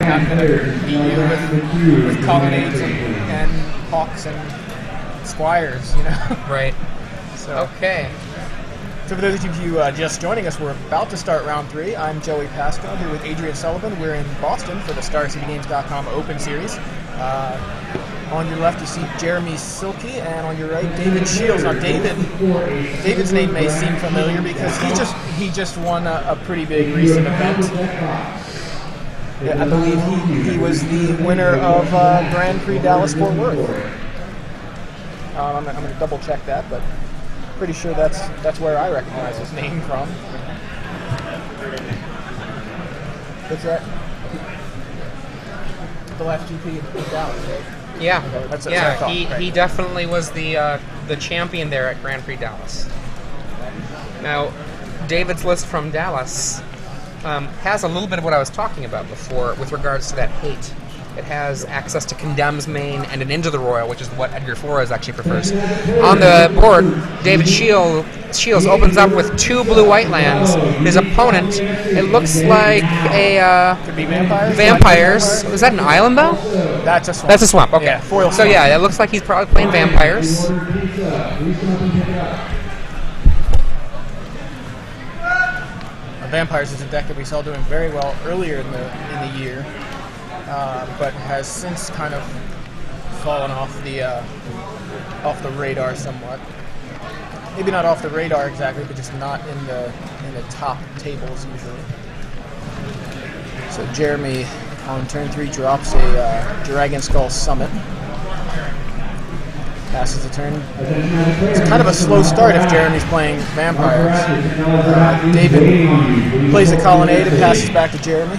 not going to beat you with colonnades and hawks and squires, you know? Right. So, okay. So for those of you just joining us, we're about to start round 3. I'm Joey Pasco here with Adrian Sullivan. We're in Boston for the StarCityGames.com Open Series. On your left, you see Jeremy Silkey, and on your right, David Shiels. Now, David's name may seem familiar because he just won a pretty big recent event. Yeah, I believe he was the winner of Grand Prix Dallas Fort Worth. I'm going to double check that, but pretty sure that's where I recognize his name from. What's that? The last GP in Dallas, right? Yeah, okay, that's he definitely was the champion there at Grand Prix Dallas. Now, David's list from Dallas has a little bit of what I was talking about before with regards to that hate. It has access to Condemn's Main and an Into the Royal, which is what Edgar Flores actually prefers. On the board, David Shiels opens up with 2 blue-white lands. His opponent, it looks like a... Could be vampires? Vampires. Is that an island, though? That's a swamp. That's a swamp, okay. Yeah, foil so swamp. yeah, it looks like he's probably playing vampires. Vampires is a deck that we saw doing very well earlier in the year. But has since kind of fallen off the radar somewhat. Maybe not off the radar exactly, but just not in the top tables usually. So Jeremy on turn 3 drops a Dragon Skull Summit. Passes the turn. It's kind of a slow start if Jeremy's playing vampires. David plays a Colonnade and passes back to Jeremy.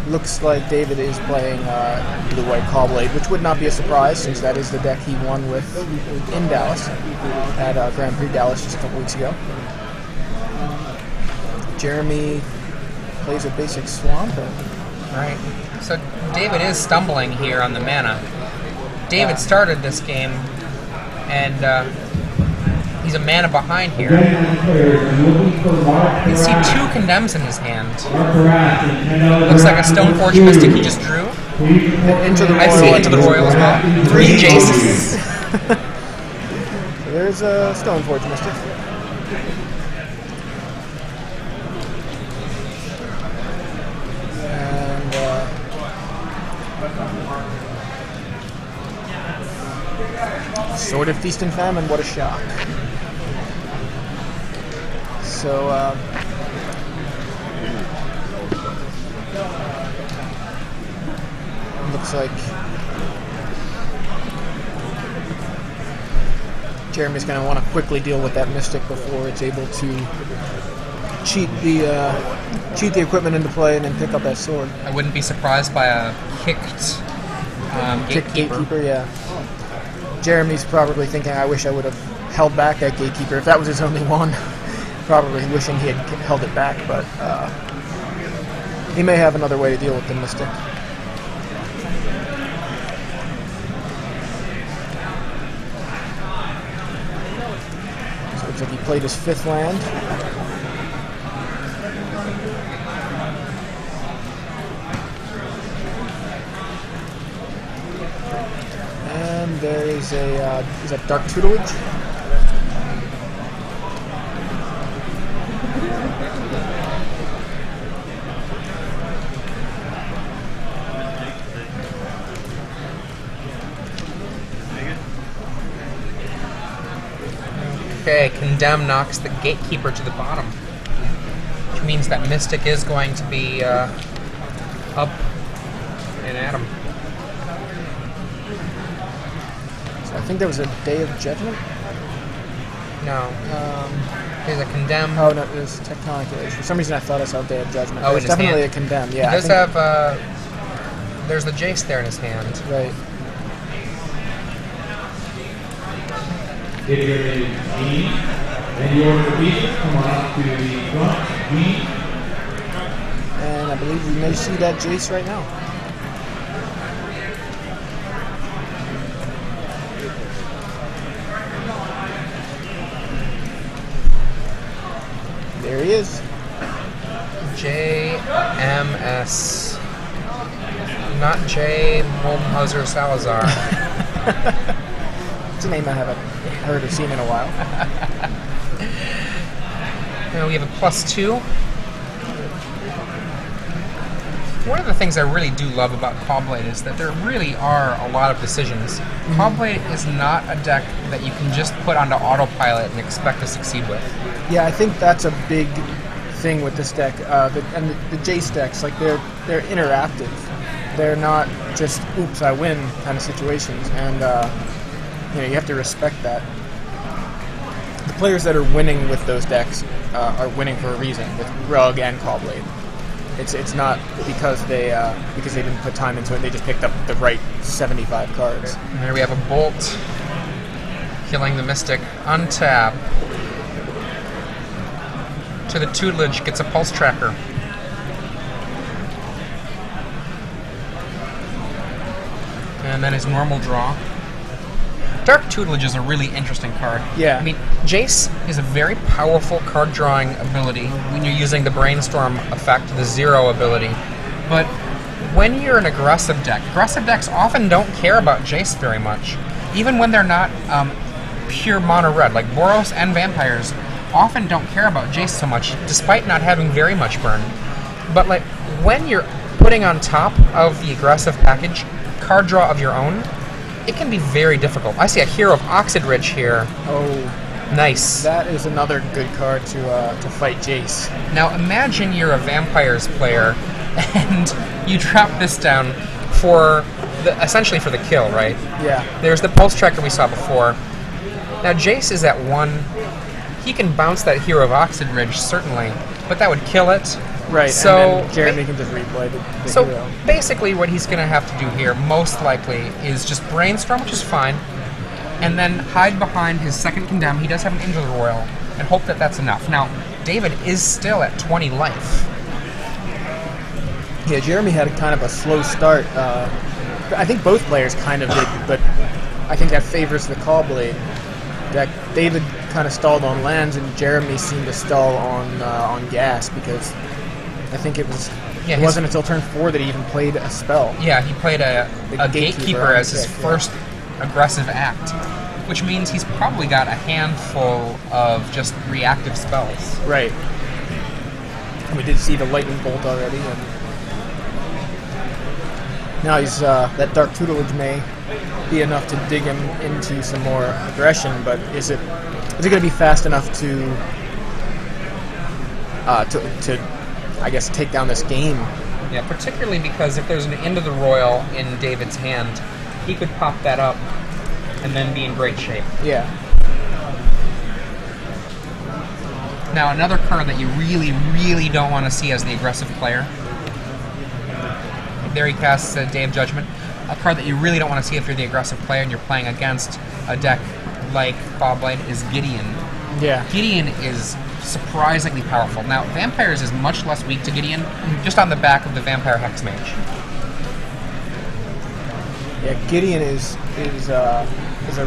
Looks like David is playing Blue-White Caw-Blade, which would not be a surprise since that is the deck he won with in Dallas at Grand Prix Dallas just a couple weeks ago. Jeremy plays a basic Swamp. Right. So David is stumbling here on the mana. David started this game, and he's a mana behind here. You can see 2 Condemns in his hand. Looks like a Stoneforge Mystic he just drew. I see Into the Royal as well. 3 Jaces. So there's a Stoneforge Mystic. Sword of Feast and Famine, what a shock. So, looks like Jeremy's going to want to quickly deal with that Mystic before it's able to cheat the equipment into play and then pick up that sword. I wouldn't be surprised by a kicked Gatekeeper. Yeah. Jeremy's probably thinking, I wish I would have held back that Gatekeeper. If that was his only one, probably wishing he had held it back, but he may have another way to deal with the Mystic. So it looks like he played his 5th land. And there is a Dark Tutelage. Okay, Condemn knocks the Gatekeeper to the bottom, which means that Mystic is going to be up and at him. So I think there was a Day of Judgment. No. There's a Condemn. Oh, no, it was Tectonic Age. For some reason I thought I saw Day of Judgment. Oh, it's definitely a Condemn, yeah. He does have, there's the Jace there in his hand. Right. Get your name G, and your pieces come on up to the front, G. And I believe we may see that Jace right now. There he is. JMS. Not Jay Moldenhauser Salazar. It's a name I haven't heard or seen in a while. Now we have a +2. One of the things I really do love about Caw-Blade is that there really are a lot of decisions. Caw-Blade is not a deck that you can just put onto autopilot and expect to succeed with. Yeah, I think that's a big thing with this deck. The Jace decks, like they're interactive. They're not just "oops, I win" kind of situations, and you have to respect that. The players that are winning with those decks are winning for a reason, with Rug and Caw-Blade. It's not because they didn't put time into it. They just picked up the right 75 cards. And there we have a Bolt, killing the Mystic. Untap. To the tutelage, gets a Pulse Tracker. And then his normal draw. Dark Tutelage is a really interesting card. Yeah. I mean, Jace is a very powerful card drawing ability when you're using the Brainstorm effect, the 0 ability. But when you're an aggressive decks often don't care about Jace very much. Even when they're not pure mono red, like Boros and Vampires often don't care about Jace so much, despite not having very much burn. But like when you're putting on top of the aggressive package card draw of your own, it can be very difficult. I see a Hero of Oxidridge here. Oh, nice. that is another good card to fight Jace. Now imagine you're a Vampires player and you drop this down for essentially for the kill, right? Yeah. There's the Pulse Tracker we saw before. Now Jace is at 1. He can bounce that Hero of Oxidridge, certainly, but that would kill it. Right, so and then Jeremy can just replay the hero. Basically what he's going to have to do here, most likely, is just Brainstorm, which is fine, and then hide behind his second Condemn. He does have an Into the Royal, and hope that that's enough. Now, David is still at 20 life. Yeah, Jeremy had a kind of a slow start. I think both players kind of did, but I think that favors the Caw-Blade deck. David kind of stalled on lands, and Jeremy seemed to stall on gas because I think it wasn't until turn 4 that he even played a spell. Yeah, he played a Gatekeeper as his first aggressive act, which means he's probably got a handful of just reactive spells. Right. And we did see the Lightning Bolt already, and now he's that Dark Tutelage may be enough to dig him into some more aggression, but is it going to be fast enough to I guess take down this game? Yeah, particularly because if there's an Into the Royal in David's hand, he could pop that up and then be in great shape. Yeah. Now another card that you really, really don't want to see as the aggressive player. There he casts Day of Judgment. A card that you really don't want to see if you're the aggressive player and you're playing against a deck like Caw-Blade is Gideon. Yeah. Gideon is surprisingly powerful. Now, Vampires is much less weak to Gideon, just on the back of the Vampire Hexmage. Yeah, Gideon is a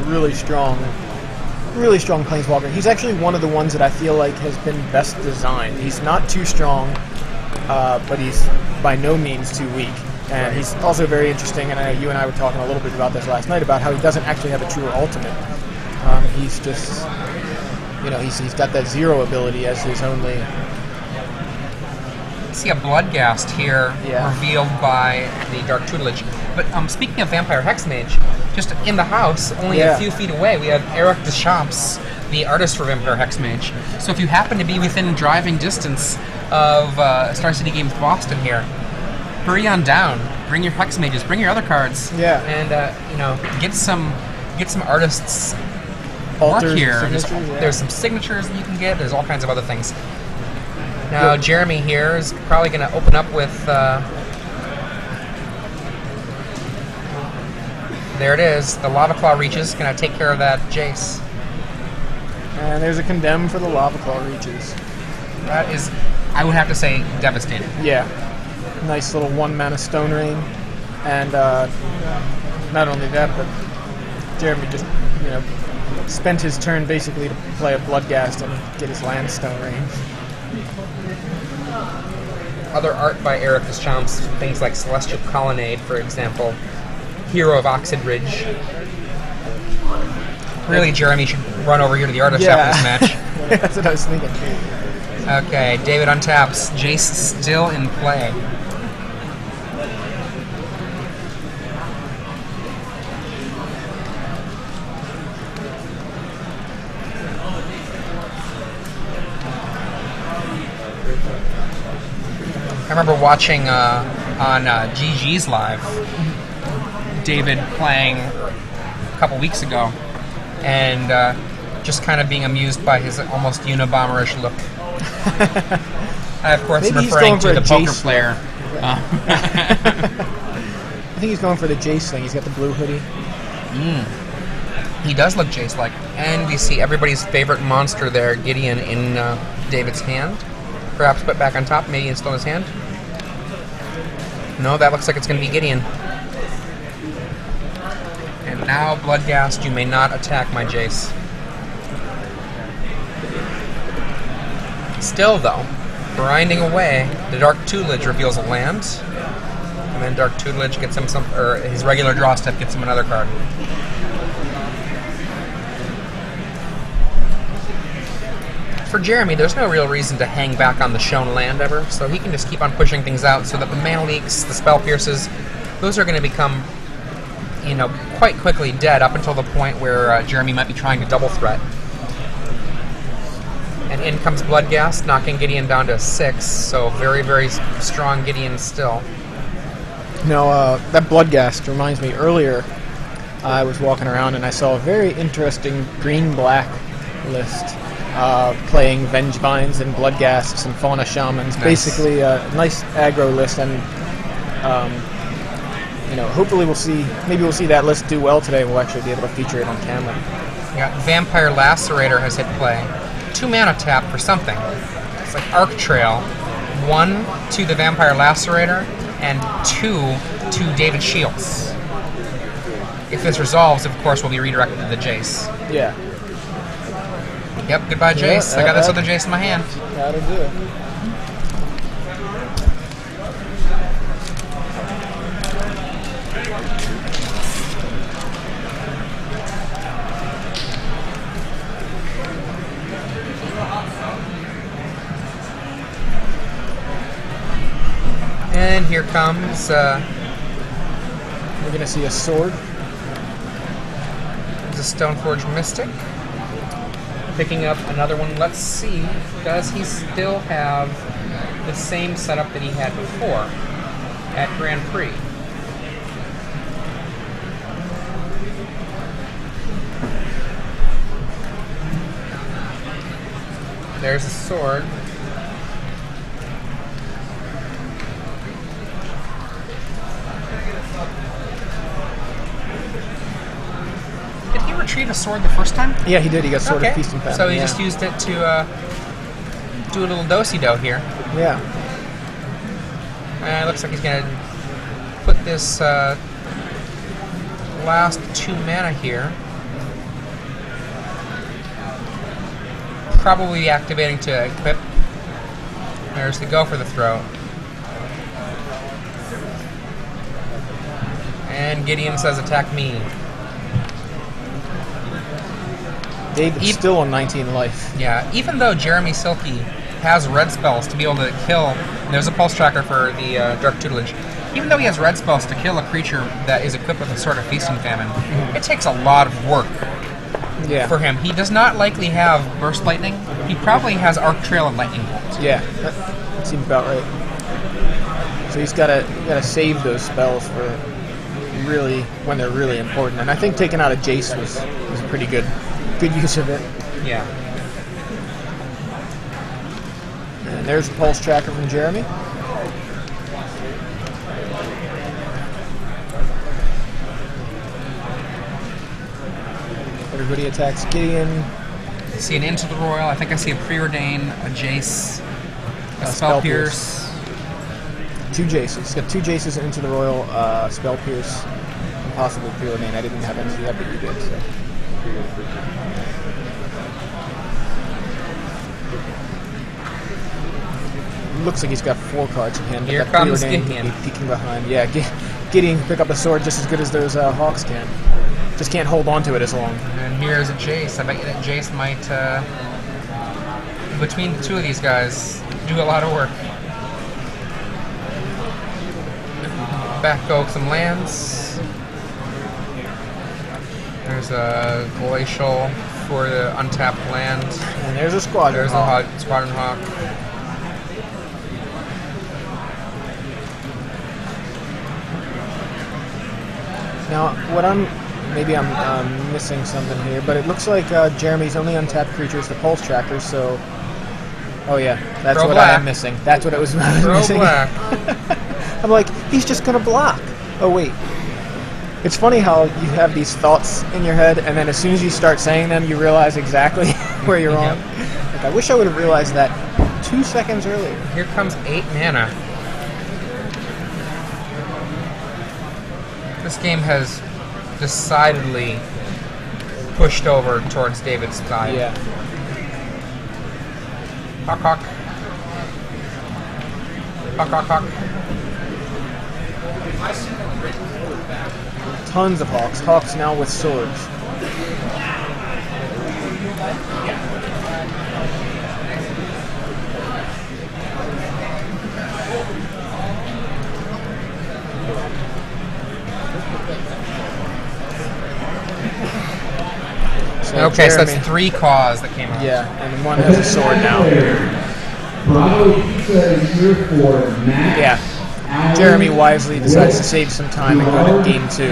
really strong planeswalker. He's actually one of the ones that I feel like has been best designed. He's not too strong, but he's by no means too weak. And he's also very interesting, and you and I were talking a little bit about this last night, about how he doesn't actually have a true ultimate. He's just, he's got that 0 ability as his only... See a Bloodghast here, revealed by the Dark Tutelage. But speaking of Vampire Hexmage, just in the house, only a few feet away, we have Eric Deschamps, the artist for Vampire Hexmage. So if you happen to be within driving distance of Star City Games Boston here, hurry on down. Bring your Hexmages, bring your other cards, and get some artists' Altars, work here. There's some signatures that you can get. There's all kinds of other things. Now Jeremy here is probably going to open up with. There it is. The Lava Claw reaches. Going to take care of that Jace. And there's a Condemn for the Lava Claw reaches. That is, I would have to say, devastating. Yeah. Nice little 1-mana Stone Rain. And not only that, but Jeremy just, spent his turn basically to play a Bloodghast and get his land Stone Rain. other art by Eric Deschamps, things like Celestial Colonnade, for example, Hero of Oxid Ridge. Really, Jeremy should run over here to the artist after this match. That's what I was thinking. Okay, David untaps. Jace still in play. I remember watching on GG's Live, David playing a couple weeks ago, and just kind of being amused by his almost Unabomberish look. I, of course, am referring to the poker player. I think he's going for the Jace thing. He's got the blue hoodie. He does look Jace-like. And we see everybody's favorite monster there, Gideon, in David's hand. Perhaps put back on top, maybe it's still in his hand. No, that looks like it's going to be Gideon. And now, Bloodghast, you may not attack my Jace. Still, though, grinding away, the Dark Tutelage reveals a land. And then Dark Tutelage gets him or his regular draw step gets him another card. For Jeremy, there's no real reason to hang back on the shown land ever, so he can just keep on pushing things out so that the Mana Leaks, the Spell Pierces, those are going to become, you know, quite quickly dead up until the point where Jeremy might be trying to double threat. And in comes Bloodghast, knocking Gideon down to 6, so very, very strong Gideon still. Now, that Bloodghast reminds me, earlier I was walking around and I saw a very interesting green-black list. Playing Vengevines and Bloodghasts and Fauna Shamans. Nice. Basically a nice aggro list, and you know, hopefully we'll see that list do well today. We'll actually be able to feature it on camera. Yeah, Vampire Lacerator has hit play. 2 mana tap for something. It's like Arc Trail. 1 to the Vampire Lacerator and 2 to David Shiels. If this resolves, of course, we'll be redirected to the Jace. Yeah. Yep, goodbye, Jace. I got this other Jace in my hand. That'll do it. And here comes... We're going to see a sword. There's a Stoneforge Mystic. Picking up another one. Let's see, does he still have the same setup that he had before at Grand Prix? There's a sword. Did he retrieve a sword the first time? Yeah, he did. He got Sword of Feast and Famine. So he just used it to do a little do-si-do here. Yeah. Looks like he's going to put this last 2 mana here. Probably activating to equip. There's the go for the throw. And Gideon says, attack me. David's still on 19 life. Yeah, even though Jeremy Silkey has red spells to be able to kill, there's a pulse tracker for the Dark Tutelage. Even though he has red spells to kill a creature that is equipped with a Sword of Feast and Famine, it takes a lot of work for him. He does not likely have Burst Lightning. He probably has Arc Trail and Lightning Bolt. Yeah, that seems about right. So he's got to save those spells for really when they're really important. And I think taking out a Jace was a pretty good use of it. Yeah. And there's the pulse tracker from Jeremy. Everybody attacks Gideon. I see an Into the Royal. I think I see a Preordain, a Jace, a Spell Pierce. 2 Jaces. He's got 2 Jaces into the Royal, Spell Pierce, and possibly Preordain. I didn't have any of that, but you did, so. looks like he's got 4 cards in hand. but Here that comes preordained Gideon. peeking behind. Yeah, Gideon pick up a sword just as good as those Hawks can. Just can't hold on to it as long. And here's a Jace. I bet you that Jace might, between the two of these guys, do a lot of work. Back go some lands. There's a Glacial for the untapped land. And there's a Squadron There's Hawk. a Squadron Hawk. Now, maybe I'm missing something here, but it looks like Jeremy's only untapped creature is the Pulse Tracker, so... Oh yeah, that's Throw what black. I am missing. That's what I was missing. black. I'm like, he's just gonna block. Oh wait. It's funny how you have these thoughts in your head, and then as soon as you start saying them, you realize exactly where you're wrong. Like, I wish I would have realized that 2 seconds earlier. Here comes 8 mana. This game has decidedly pushed over towards David's side. Yeah. Hawk, hawk. Hawk, hawk, hawk. Tons of Hawks. Hawks now with swords. Okay, so Jeremy- that's 3 Caws that came out. Yeah, and one has a sword now. Bravo Pizza is here for Max. Yeah. Jeremy wisely decides to save some time and go to game 2.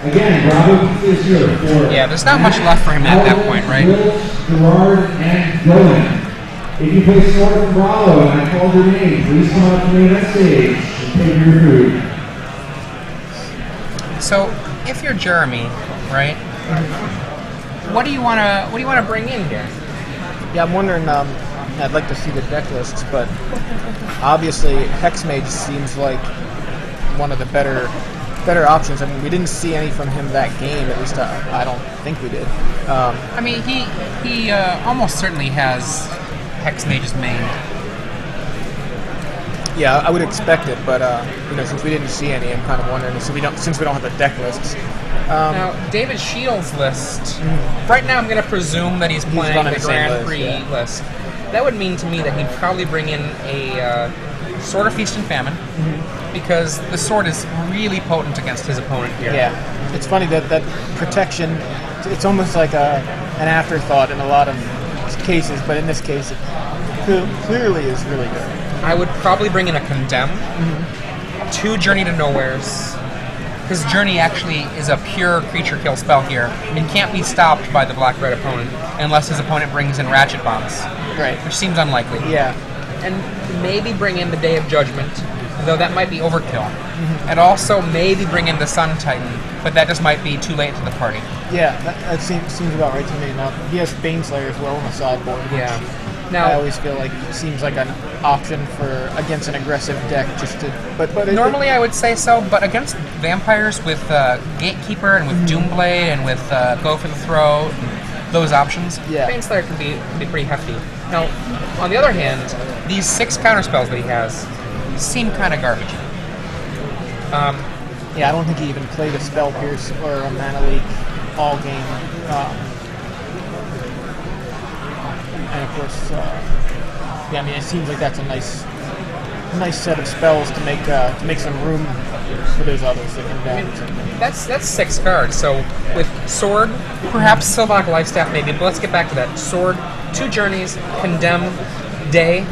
Again, Bravo Pizza is here for Yeah, there's not much left for him at that point, right? Gerard and Dylan. If you play Sword from Bravo and I called your name, please come up to me that stage and take your food. So, if you're Jeremy, right? What do you wanna bring in here? Yeah, I'm wondering, I'd like to see the deck lists, but obviously Hexmage seems like one of the better options. I mean, we didn't see any from him that game, at least I don't think we did. I mean, he almost certainly has Hexmage's main. Yeah, I would expect it, but since we didn't see any, I'm kind of wondering since we don't have the deck lists. Now, David Shiels' list. Right now, I'm going to presume that he's playing running the the same Grand list, Prix yeah. list. That would mean to me that he'd probably bring in a Sword of Feast and Famine, because the sword is really potent against his opponent here. Yeah, it's funny that protection. It's almost like an afterthought in a lot of cases, but in this case, it clearly is really good. I would probably bring in a Condemn, 2 Journey to Nowheres. His Journey actually is a pure creature kill spell here. It can't be stopped by the black-red opponent unless his opponent brings in Ratchet Bombs, Right. which seems unlikely. Yeah. And maybe bring in the Day of Judgment, though that might be overkill. And also maybe bring in the Sun Titan, but that just might be too late to the party. Yeah, that seems about right to me. Now he has Baneslayer as well on the sideboard. which Yeah. I Now, always feel like it seems like an option for against an aggressive deck, just to. But normally I would say so, but against vampires with Gatekeeper and with Doomblade and with Go for the Throat, those options, Yeah. Baneslayer can be pretty hefty. Now, on the other hand, these 6 counterspells that he has seem kind of garbage. yeah, I don't think he even played a Spell Pierce or a Mana Leak all game. And of course, yeah, I mean, it seems like that's a nice set of spells to make some room for those others that can damage. That's 6 cards. So with Sword, perhaps Silvok Lifestaff maybe, but let's get back to that. Sword, 2 Journeys, Condemn, Day.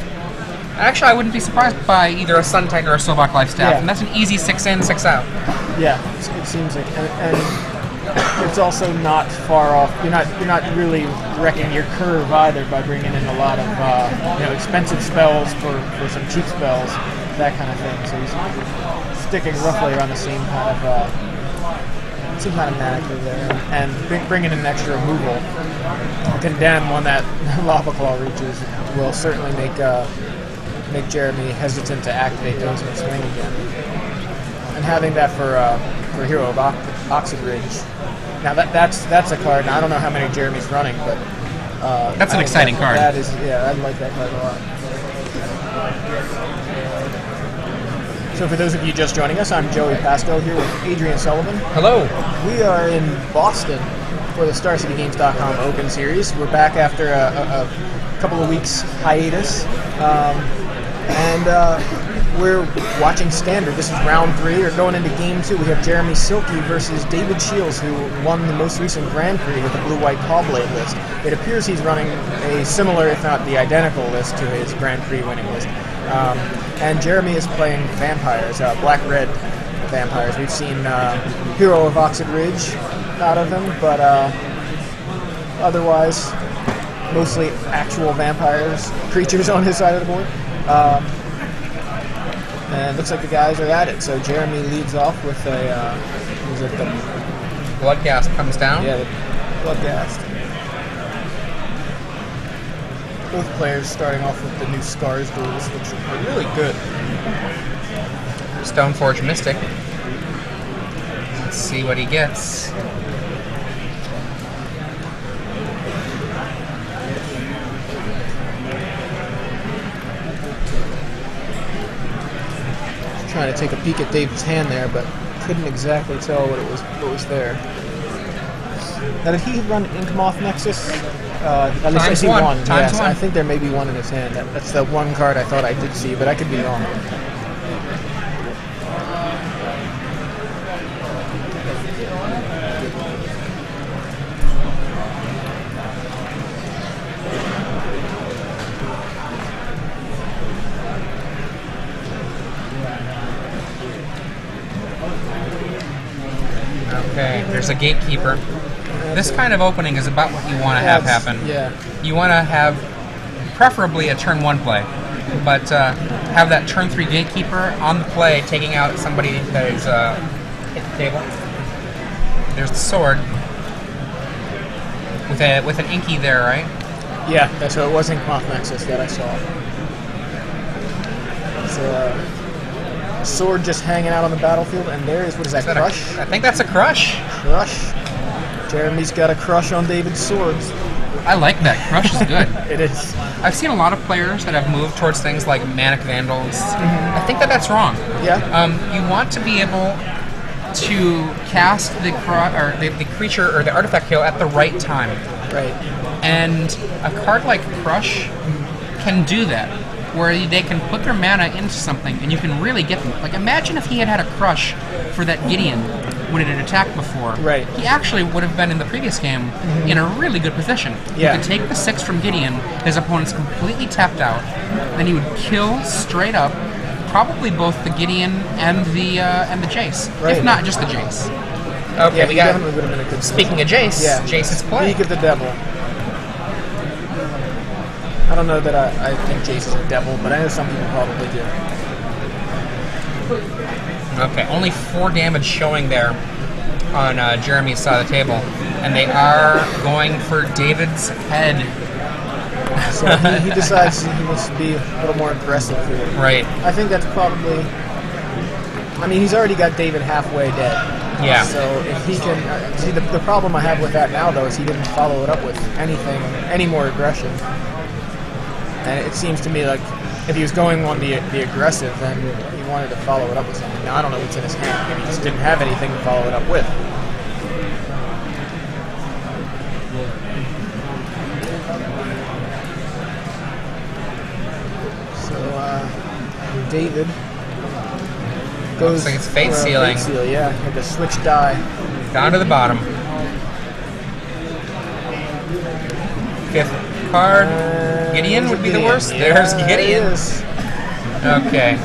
Actually, I wouldn't be surprised by either a Sun Titan or a Silvok Lifestaff, Yeah. and that's an easy 6 in, 6 out. Yeah, it seems like, and it's also not far off. You're not really wrecking your curve either by bringing in a lot of expensive spells for some cheap spells, that kind of thing. So he's sticking roughly around the same kind of mana curve there, and bringing in extra removal. Condemn on that Lava Claw reaches will certainly make Jeremy hesitant to activate those and swing again. And having that for Hero of Oxenridge. Now that's a card. Now I don't know how many Jeremy's running, but That's an exciting card. That is, yeah, I like that card a lot. So for those of you just joining us, I'm Joey Pasco here with Adrian Sullivan. Hello. We are in Boston for the StarCityGames.com Open Series. We're back after a couple of weeks hiatus, and we're watching Standard. This is round 3. We're going into Game 2. We have Jeremy Silkey versus David Shiels, who won the most recent Grand Prix with the blue-white Pawblade list. It appears he's running a similar, if not the identical, list to his Grand Prix winning list. And Jeremy is playing vampires, black-red vampires. We've seen Hero of Oxid Ridge out of him, but otherwise, mostly actual vampires, creatures on his side of the board. And it looks like the guys are at it. So Jeremy leads off with a, was it the Bloodcast comes down. Yeah, the Bloodcast. Both players starting off with the new Scars duels, which are really good. Stoneforge Mystic. Let's see what he gets. Trying to take a peek at Dave's hand there, but couldn't exactly tell what was there. Now, did he run Inkmoth Nexus? At least I see one. Yes, I think there may be one in his hand. That's the one card I thought I did see, but I could be wrong. Okay, there's a gatekeeper. This kind of opening is about what you want to have happen. Yeah. You want to have preferably a turn 1 play, but have that turn 3 gatekeeper on the play, taking out somebody that is hit the table. There's the sword with an inky there, right? Yeah, so it was Inkmoth Nexus that I saw. So, sword just hanging out on the battlefield, and there is, what is that, Crush? I think that's a Crush. Crush. Jeremy's got a crush on David's swords. I like that. Crush is good. It is. I've seen a lot of players that have moved towards things like Manic Vandals. I think that's wrong. Yeah. You want to be able to cast the creature or the artifact kill at the right time. Right. And a card like Crush can do that, where they can put their mana into something and you can really get them. Like, imagine if he had a Crush for that Gideon when it had attacked before. Right. He actually would have been in the previous game in a really good position. Yeah. He could take the 6 from Gideon, his opponent's completely tapped out, then he would kill straight up probably both the Gideon and the Jace. Right. If not just the Jace. Okay, Yeah, we he got, definitely would have been a good speaking of Jace, yeah. Jace's play. League of the Devil. I don't know that I think Jace is a devil, but I know some people probably do. Okay, only 4 damage showing there on Jeremy's side of the table, and they are going for David's head. So he decides he wants to be a little more aggressive here. Right. I think that's probably... I mean, he's already got David halfway dead. Yeah. So if he can... see, the problem I have with that now, though, is he didn't follow it up with any more aggression. And it seems to me like if he was going on the aggressive, then he wanted to follow it up with something. Now, I don't know what's in his hand. Maybe he just didn't have anything to follow it up with. So, David goes... Looks like it's Fate Sealing. Fate Seal, yeah. Had to switch die. Down to the bottom. 5th card. Gideon would be the worst. Yeah, There's Gideon. There it is. Okay.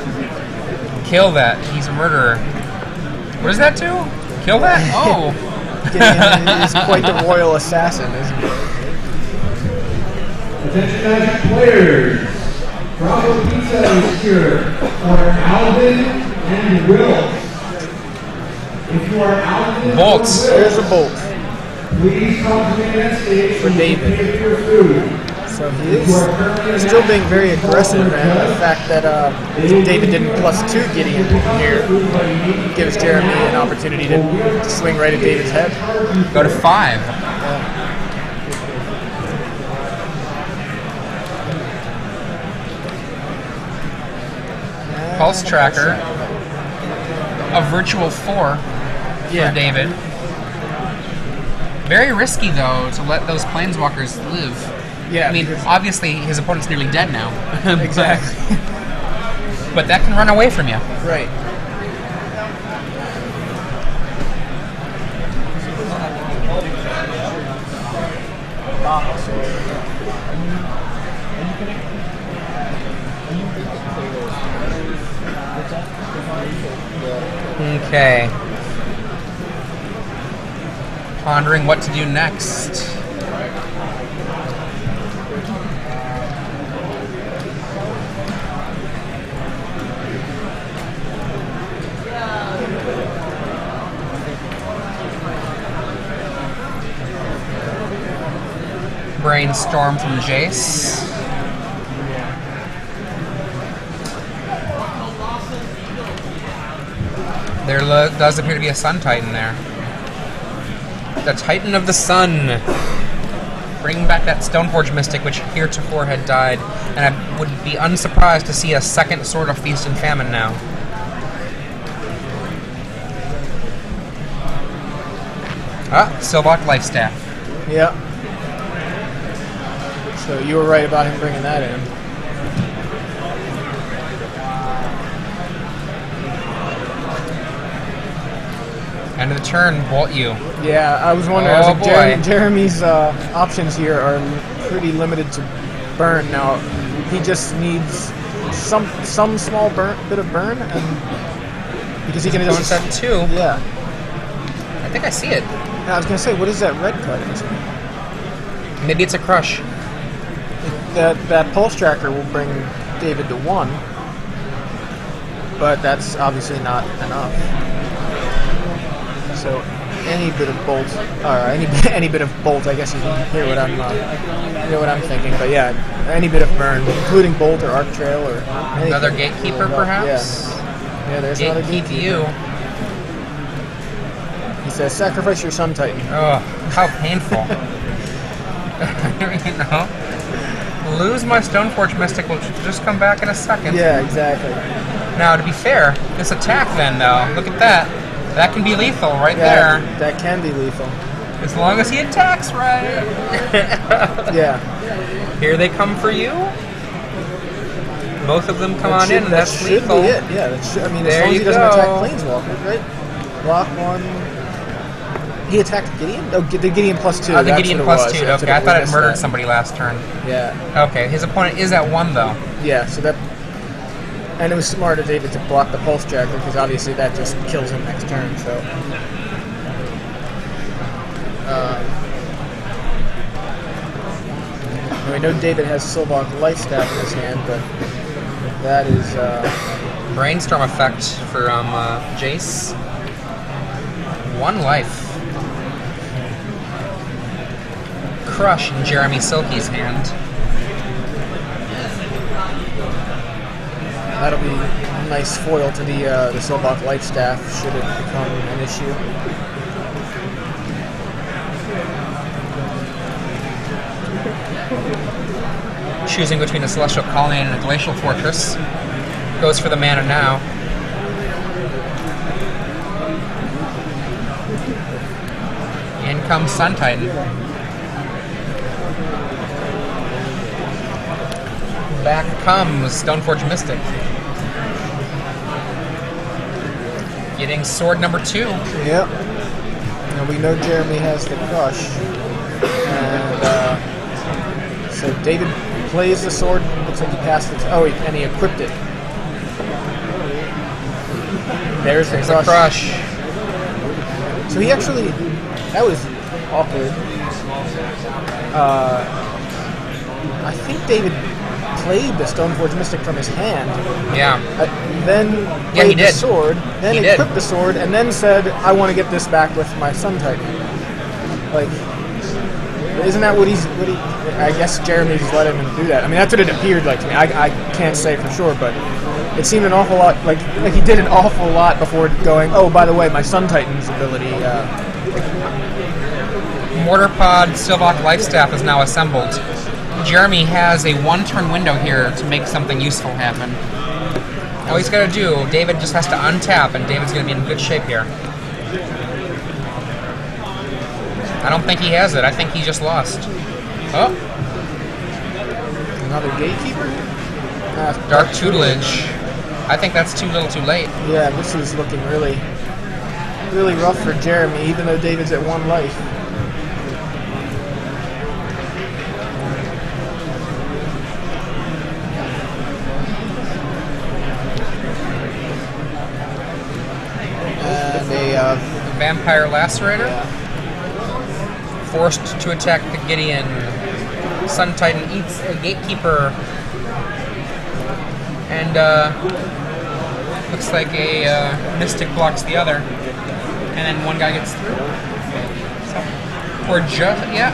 Kill that. He's a murderer. What does that do? Kill that? Oh. Gideon is quite the royal assassin, isn't he? Attention Magic players. Bravo Pizza is here for Alvin and Will. If you are Alvin Bolts. There's a bolt. Please come to the next stage For David. Pay for your food. So he is still being very aggressive, and the fact that David didn't +2 Gideon here gives Jeremy an opportunity to swing right at David's head. Go to 5. Pulse Tracker, a Virtual 4 for David. Very risky, though, to let those Planeswalkers live. Yeah. I mean, obviously, his opponent's nearly dead now. Exactly. But that can run away from you. Right. Okay. Pondering what to do next. Brainstorm from Jace. There does appear to be a Sun Titan there. The Titan of the Sun. Bringing back that Stoneforge Mystic, which heretofore had died. And I would be unsurprised to see a second Sword of Feast and Famine now. Ah, Silvok Lifestaff. Yeah. So you were right about him bringing that in. End of the turn, Bolt you. Yeah, I was wondering. Oh, I was like, boy. Jeremy's options here are pretty limited to burn. Now, he just needs some small bit of burn, and because he can Going just set 2. Yeah. I think I see it. I was gonna say, what is that red card? Maybe it's a crush. That Pulse Tracker will bring David to 1, but that's obviously not enough. So any bit of bolt, or any bit of bolt, I guess you can hear what I'm thinking. But yeah, any bit of burn, including bolt or arc trail or anything. Another Gatekeeper, perhaps. Yeah, there's another Gatekeep Gatekeeper. you. He says, "Sacrifice your Sun Titan." Oh, how painful! You know, lose my Stoneforge Mystic, will just come back in a second. Yeah, exactly. Now, to be fair, this attack then, though, look at that. That can be lethal right there. That can be lethal. As long as he attacks right. Yeah. Here they come for you. Both of them come on in, and that's should lethal. be it. Yeah, I mean, There as long as you he doesn't attack go. Planeswalkers, right? Block 1. He attacked Gideon? Oh, the Gideon +2. Oh, the that's Gideon what it was. +2. That's Okay, what I thought it missed murdered that. somebody last turn. Yeah. Okay, his opponent is at 1, though. Yeah, so that... And it was smart of David to block the Pulse Tracker, because obviously that just kills him next turn, so... I know David has Silvok Lifestaff in his hand, but that is... Brainstorm effect for Jace. 1 life. Crush in Jeremy Silkey's hand. That'll be a nice foil to the Silvok Lifestaff, should it become an issue. Choosing between a Celestial Colony and a Glacial Fortress. Goes for the mana now. In comes Sun Titan. Back comes Stoneforge Mystic. Getting sword number 2. Yep. Now we know Jeremy has the crush. And so David plays the sword. Looks like he passed it. Oh, and he equipped it. There's the crush. So he actually... That was awkward. I think David played the Stoneforge Mystic from his hand. Yeah. Then played the sword, then equipped the sword, and then said, I want to get this back with my Sun Titan. Like, isn't that what he's... I guess Jeremy's letting him do that. I mean, that's what it appeared like to me. I can't say for sure, but it seemed an awful lot... Like he did an awful lot before going, oh, by the way, my Sun Titan's ability... Mortarpod Silvok Lifestaff is now assembled. Jeremy has a 1-turn window here to make something useful happen. All he's got to do, David just has to untap, and David's going to be in good shape here. I don't think he has it. I think he just lost. Oh. Another gatekeeper? Dark tutelage. I think that's too little too late. Yeah, this is looking really, really rough for Jeremy, even though David's at 1 life. And a Vampire Lacerator. yeah. Forced to attack the Gideon. Sun Titan eats a gatekeeper. And looks like a Mystic blocks the other. And then one guy gets through. So, or just, yeah.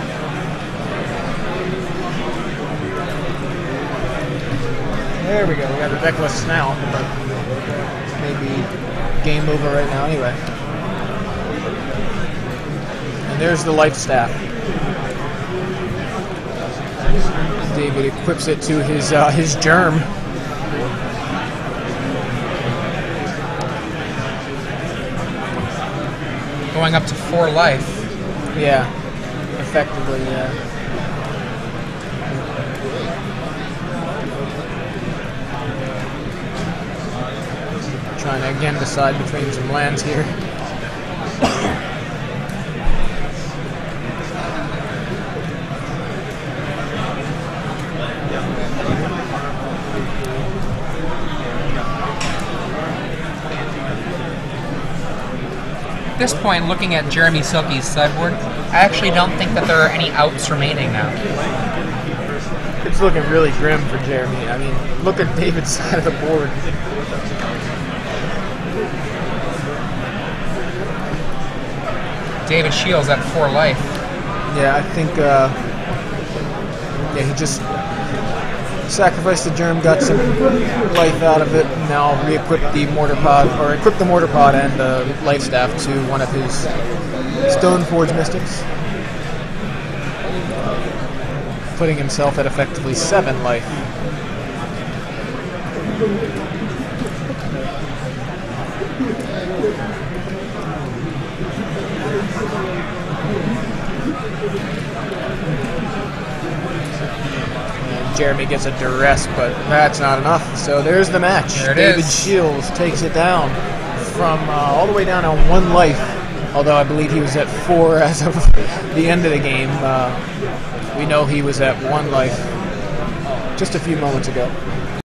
There we go. We got the Veckless now. Maybe game over right now anyway. And there's the life staff. David equips it to his germ. Going up to 4 life. Yeah, effectively, yeah. Trying to again decide between some lands here. At this point, looking at Jeremy Silkey's sideboard, I actually don't think that there are any outs remaining now. It's looking really grim for Jeremy. I mean, look at David's side of the board. David Shiels at 4 life. Yeah, I think, yeah, he just sacrificed the germ, got some life out of it, and now re-equip the mortar pod, or equip the mortar pod and the life staff to one of his Stoneforge Mystics, putting himself at effectively 7 life. Jeremy gets a duress, but that's not enough. So there's the match. There it David is. Shiels takes it down from all the way down on 1 life, although I believe he was at 4 as of the end of the game. We know he was at 1 life just a few moments ago.